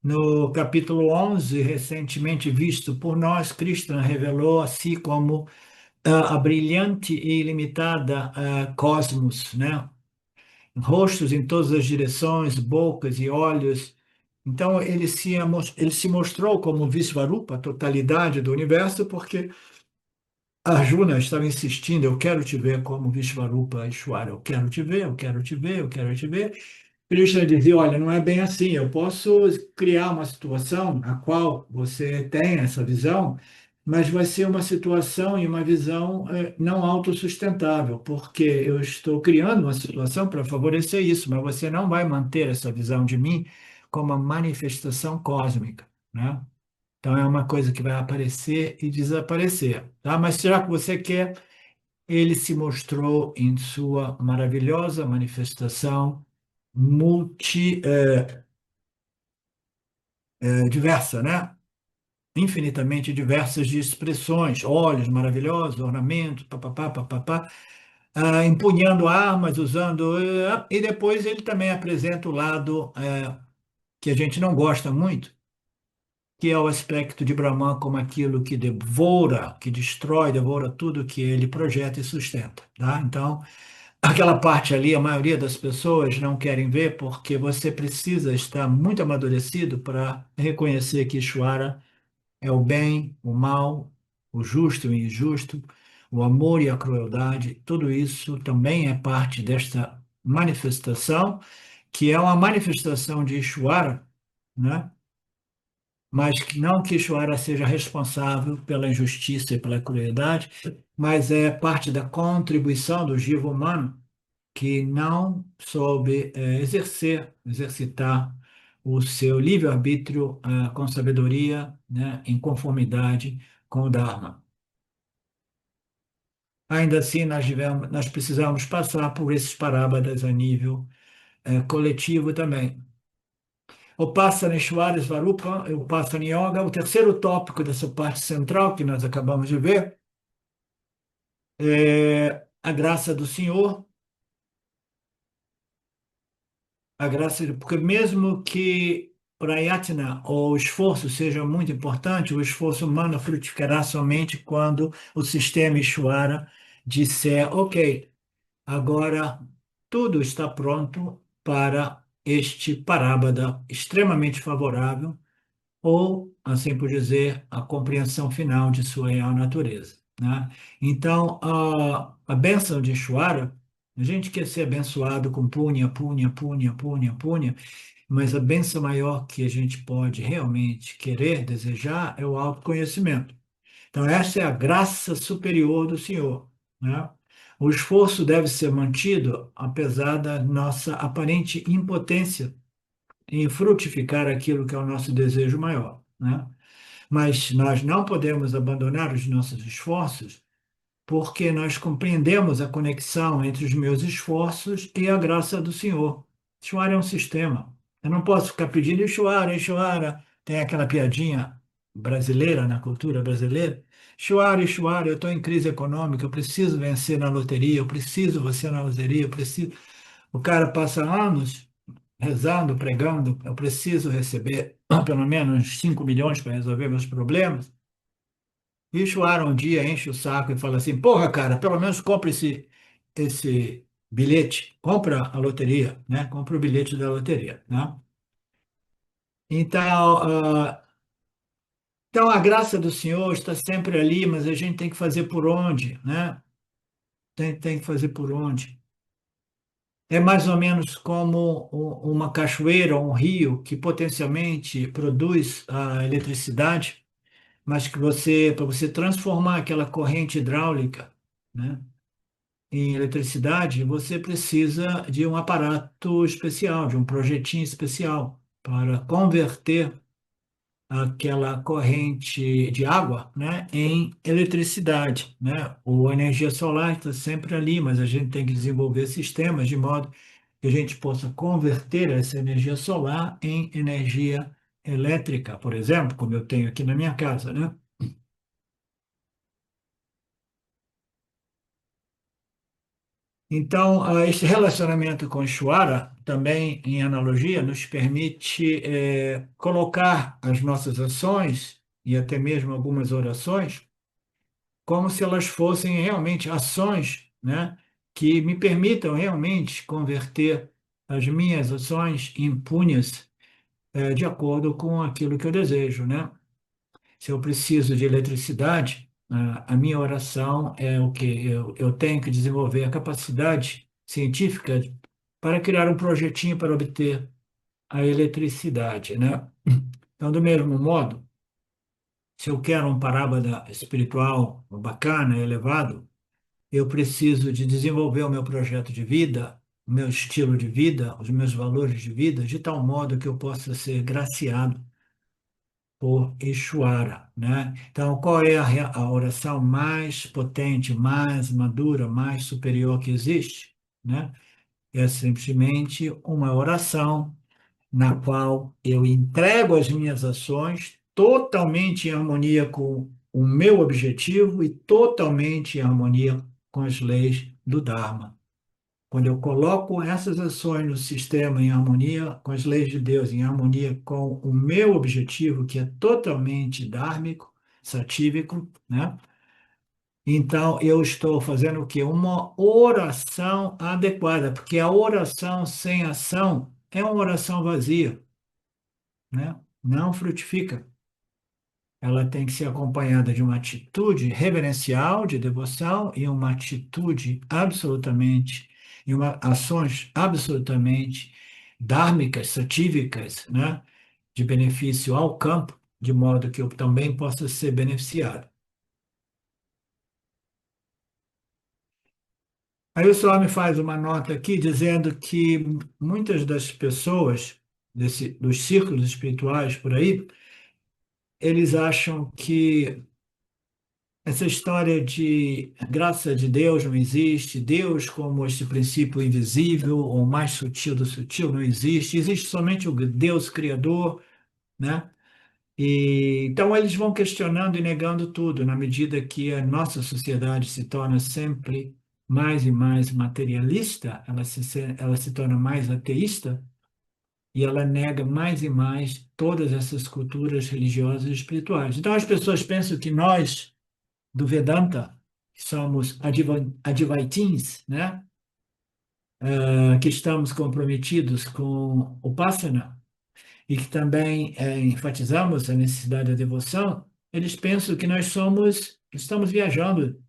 No capítulo 11, recentemente visto por nós, Krishna revelou a si como a brilhante e ilimitada cosmos, né? Rostos em todas as direções, bocas e olhos. Então, ele se mostrou como Visvarupa, a totalidade do universo, porque Arjuna estava insistindo, eu quero te ver como Vishvarupa Ishvara, eu quero te ver, eu quero te ver, eu quero te ver. Krishna dizia, olha, não é bem assim, eu posso criar uma situação a qual você tem essa visão, mas vai ser uma situação e uma visão não autossustentável, porque eu estou criando uma situação para favorecer isso, mas você não vai manter essa visão de mim como uma manifestação cósmica, né? Então é uma coisa que vai aparecer e desaparecer, tá? Mas será que você quer? Ele se mostrou em sua maravilhosa manifestação diversa, né? Infinitamente diversas de expressões, olhos maravilhosos, ornamentos, papapá, papapá, empunhando armas, usando. E depois ele também apresenta o lado que a gente não gosta muito, que é o aspecto de Brahman como aquilo que devora, que destrói, devora tudo que ele projeta e sustenta, tá? Então, aquela parte ali, a maioria das pessoas não querem ver porque você precisa estar muito amadurecido para reconhecer que Ishvara é o bem, o mal, o justo e o injusto, o amor e a crueldade, tudo isso também é parte desta manifestação, que é uma manifestação de Ishvara, né? Mas que não que Ishvara seja responsável pela injustiça e pela crueldade, mas é parte da contribuição do jiva humano que não soube exercitar o seu livre-arbítrio com sabedoria, né, em conformidade com o Dharma. Ainda assim, nós precisamos passar por esses parábadas a nível coletivo também. O Passana Ishvara Svarupa, o Passana Yoga, o terceiro tópico dessa parte central que nós acabamos de ver, é a graça do Senhor, a graça, porque mesmo que prayatna, ou esforço, seja muito importante, o esforço humano frutificará somente quando o sistema Ishvara disser, ok, agora tudo está pronto para este parábada extremamente favorável, ou, assim por dizer, a compreensão final de sua real natureza, né? Então, a bênção de Ishvara, a gente quer ser abençoado com punha, punha, punha, punha, punha, mas a bênção maior que a gente pode realmente querer, desejar, é o autoconhecimento. Então, essa é a graça superior do Senhor, né? O esforço deve ser mantido, apesar da nossa aparente impotência em frutificar aquilo que é o nosso desejo maior, né? Mas nós não podemos abandonar os nossos esforços porque nós compreendemos a conexão entre os meus esforços e a graça do Senhor. Ishvara é um sistema. Eu não posso ficar pedindo Ishvara, Ishvara. Tem aquela piadinha brasileira, na cultura brasileira. Ishvara, Ishvara, eu estou em crise econômica, eu preciso vencer na loteria, eu preciso vencer na loteria, eu preciso. O cara passa anos rezando, pregando, eu preciso receber pelo menos 5 milhões para resolver meus problemas. E o Chuara um dia enche o saco e fala assim: porra, cara, pelo menos compre esse bilhete, compra a loteria, né? Compra o bilhete da loteria, né? Então, então a graça do Senhor está sempre ali, mas a gente tem que fazer por onde, né? Tem que fazer por onde. É mais ou menos como uma cachoeira ou um rio que potencialmente produz a eletricidade, mas que para você transformar aquela corrente hidráulica, né, em eletricidade, você precisa de um aparato especial, de um projetinho especial para converter aquela corrente de água, né, em eletricidade, né? Ou a energia solar está sempre ali, mas a gente tem que desenvolver sistemas de modo que a gente possa converter essa energia solar em energia elétrica, por exemplo, como eu tenho aqui na minha casa, né? Então, esse relacionamento com Ishvara, também em analogia, nos permite colocar as nossas ações e até mesmo algumas orações como se elas fossem realmente ações, né, que me permitam realmente converter as minhas ações em punhas, de acordo com aquilo que eu desejo, né? Se eu preciso de eletricidade, a minha oração é o que eu tenho que desenvolver a capacidade científica para criar um projetinho para obter a eletricidade, né? Então, do mesmo modo, se eu quero um parábola espiritual bacana, elevado, eu preciso de desenvolver o meu projeto de vida, o meu estilo de vida, os meus valores de vida, de tal modo que eu possa ser graciado por Ishwara, né? Então, qual é a oração mais potente, mais madura, mais superior que existe, né? É simplesmente uma oração na qual eu entrego as minhas ações totalmente em harmonia com o meu objetivo e totalmente em harmonia com as leis do Dharma. Quando eu coloco essas ações no sistema em harmonia com as leis de Deus, em harmonia com o meu objetivo, que é totalmente dármico, satívico, né? Então eu estou fazendo o quê? Uma oração adequada, porque a oração sem ação é uma oração vazia, né? Não frutifica. Ela tem que ser acompanhada de uma atitude reverencial, de devoção, e uma atitude absolutamente, e uma ações absolutamente dármicas, satívicas, né? De benefício ao campo, de modo que eu também possa ser beneficiado. Aí o senhor me faz uma nota aqui dizendo que muitas das pessoas dos círculos espirituais por aí, eles acham que essa história de graça de Deus não existe, Deus como esse princípio invisível ou mais sutil do sutil não existe, existe somente o Deus Criador, né? E, então eles vão questionando e negando tudo, na medida que a nossa sociedade se torna sempre mais e mais materialista, ela se torna mais ateísta e ela nega mais e mais todas essas culturas religiosas e espirituais. Então as pessoas pensam que nós do Vedanta, que somos Advaitins, né? Que estamos comprometidos com o Passana e que também enfatizamos a necessidade da devoção, eles pensam que nós estamos viajando,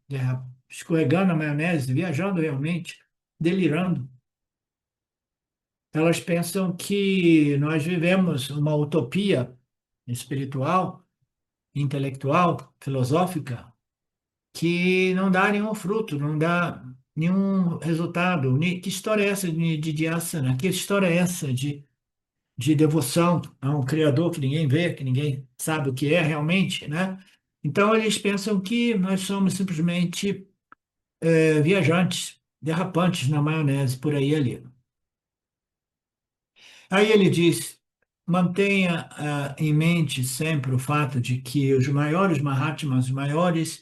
escorregando na maionese, viajando realmente, delirando. Elas pensam que nós vivemos uma utopia espiritual, intelectual, filosófica, que não dá nenhum fruto, não dá nenhum resultado. Que história é essa de dhyasana? Que história é essa de devoção a um Criador que ninguém vê, que ninguém sabe o que é realmente, né? Então, eles pensam que nós somos simplesmente viajantes, derrapantes na maionese, por aí e ali. Aí ele diz, mantenha em mente sempre o fato de que os maiores Mahatmas, os maiores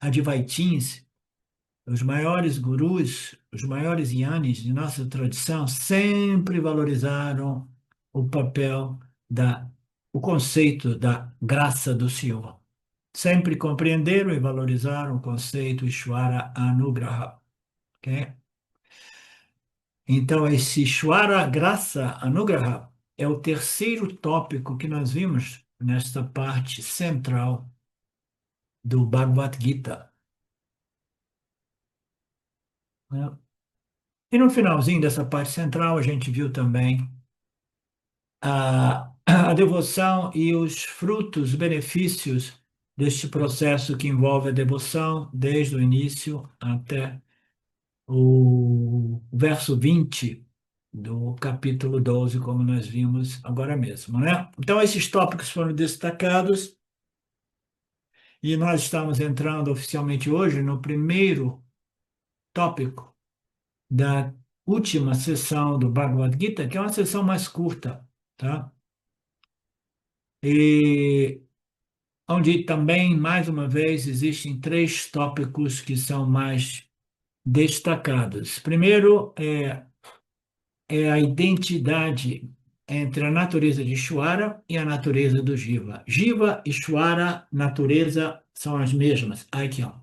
Advaitins, os maiores gurus, os maiores yanis de nossa tradição sempre valorizaram o papel o conceito da graça do Senhor. Sempre compreenderam e valorizaram o conceito Ishvara Anugraha. Ok? Então, esse Ishwara Grasa Anugraha é o terceiro tópico que nós vimos nesta parte central do Bhagavad Gita, né? E no finalzinho dessa parte central, a gente viu também a devoção e os frutos, benefícios deste processo que envolve a devoção, desde o início até o verso 20 do capítulo 12, como nós vimos agora mesmo, né? Então, esses tópicos foram destacados e nós estamos entrando oficialmente hoje no primeiro tópico da última sessão do Bhagavad Gita, que é uma sessão mais curta, tá? E onde também, mais uma vez, existem três tópicos que são mais destacados. Primeiro é a identidade entre a natureza de Ishvara e a natureza do Jiva. Jiva, Ishvara, natureza são as mesmas, Aikyam.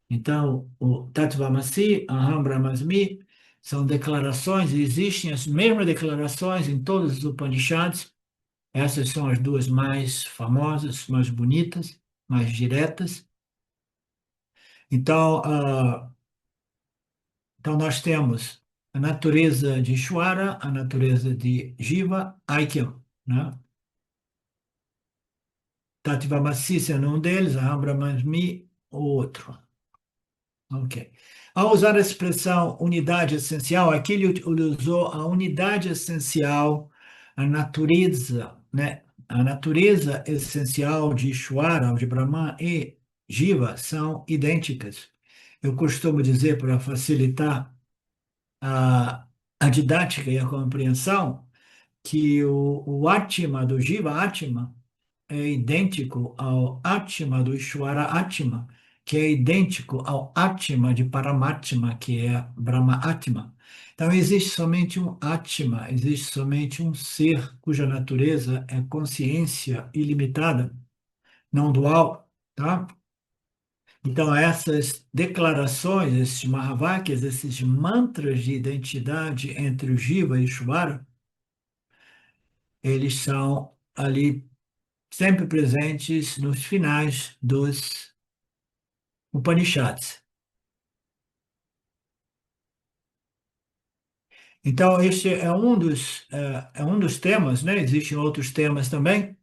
Então, o Tattvamasi, Aham Brahmasmi, são declarações, existem as mesmas declarações em todos os Upanishads. Essas são as duas mais famosas, mais bonitas, mais diretas. Então, então nós temos a natureza de Ishvara, a natureza de Jiva, Aikyam, né? Tattvamasi sendo um deles, Aham Brahmasmi, o outro. Ok. Ao usar a expressão unidade essencial, aqui ele usou a unidade essencial, a natureza, né? A natureza essencial de Ishvara, de Brahman e Jiva são idênticas. Eu costumo dizer, para facilitar a didática e a compreensão, que o Atma do Jiva, Atma, é idêntico ao Atma do Ishvara Atma, que é idêntico ao Atma de Paramatma, que é Brahma Atma. Então, existe somente um Atma, existe somente um ser cuja natureza é consciência ilimitada, não dual, tá? Então, essas declarações, esses Mahavakyas, esses mantras de identidade entre o Jiva e o Ishvara, eles são ali sempre presentes nos finais dos Upanishads. Então, este é um dos temas, né? Existem outros temas também,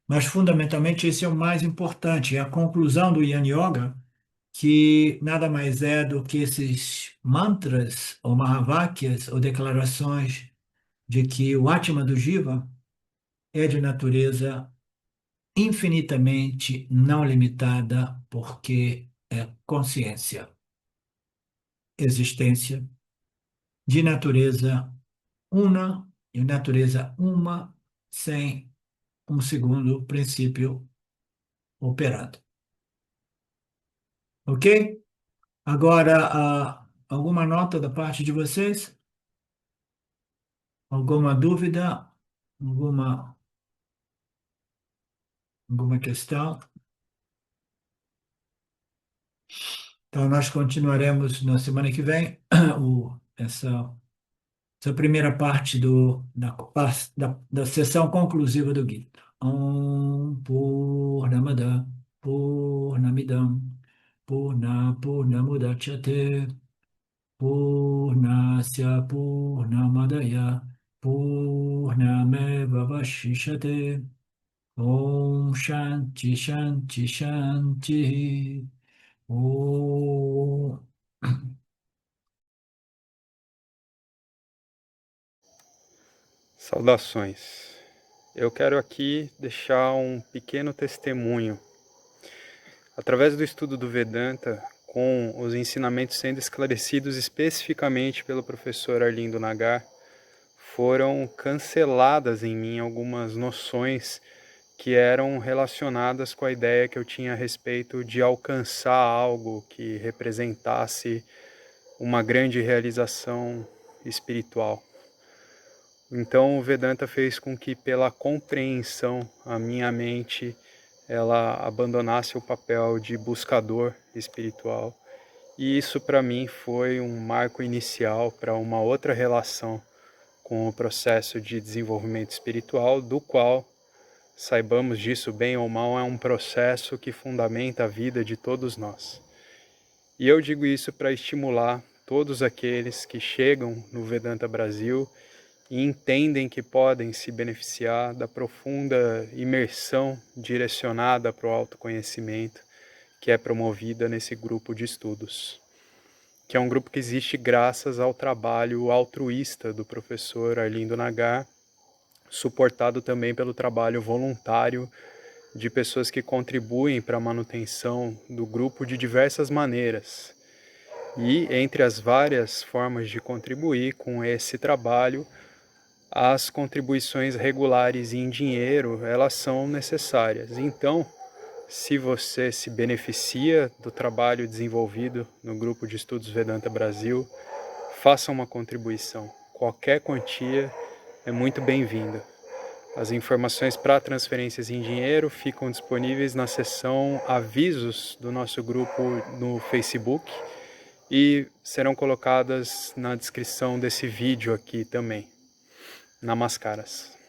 mas fundamentalmente esse é o mais importante, é a conclusão do Yan Yoga, que nada mais é do que esses mantras, ou Mahavakyas, ou declarações de que o Atma do Jiva é de natureza infinitamente não limitada, porque é consciência, existência de natureza una, de natureza uma, sem um segundo princípio operado. Ok? Agora, alguma nota da parte de vocês? Alguma dúvida? Alguma, alguma questão? Então, nós continuaremos na semana que vem essa primeira parte da sessão conclusiva do Gita. Purnamada Purnamidam Purnamudachyate Purnasya Purnamadaya Purnameva Vashishate Om Shanti Shanti Shanti Om. Saudações. Eu quero aqui deixar um pequeno testemunho. Através do estudo do Vedanta, com os ensinamentos sendo esclarecidos especificamente pelo professor Arlindo Nagar, foram canceladas em mim algumas noções que eram relacionadas com a ideia que eu tinha a respeito de alcançar algo que representasse uma grande realização espiritual. Então o Vedanta fez com que, pela compreensão, a minha mente ela abandonasse o papel de buscador espiritual E isso para mim foi um marco inicial para uma outra relação com o processo de desenvolvimento espiritual, do qual, saibamos disso bem ou mal, é um processo que fundamenta a vida de todos nós. E eu digo isso para estimular todos aqueles que chegam no Vedanta Brasil e entendem que podem se beneficiar da profunda imersão direcionada para o autoconhecimento que é promovida nesse grupo de estudos, que é um grupo que existe graças ao trabalho altruísta do professor Arlindo Nagar, suportado também pelo trabalho voluntário de pessoas que contribuem para a manutenção do grupo de diversas maneiras. E entre as várias formas de contribuir com esse trabalho, as contribuições regulares em dinheiro, elas são necessárias. Então, se você se beneficia do trabalho desenvolvido no Grupo de Estudos Vedanta Brasil, faça uma contribuição. Qualquer quantia é muito bem-vinda. As informações para transferências em dinheiro ficam disponíveis na seção Avisos do nosso grupo no Facebook e serão colocadas na descrição desse vídeo aqui também. Namaskaras.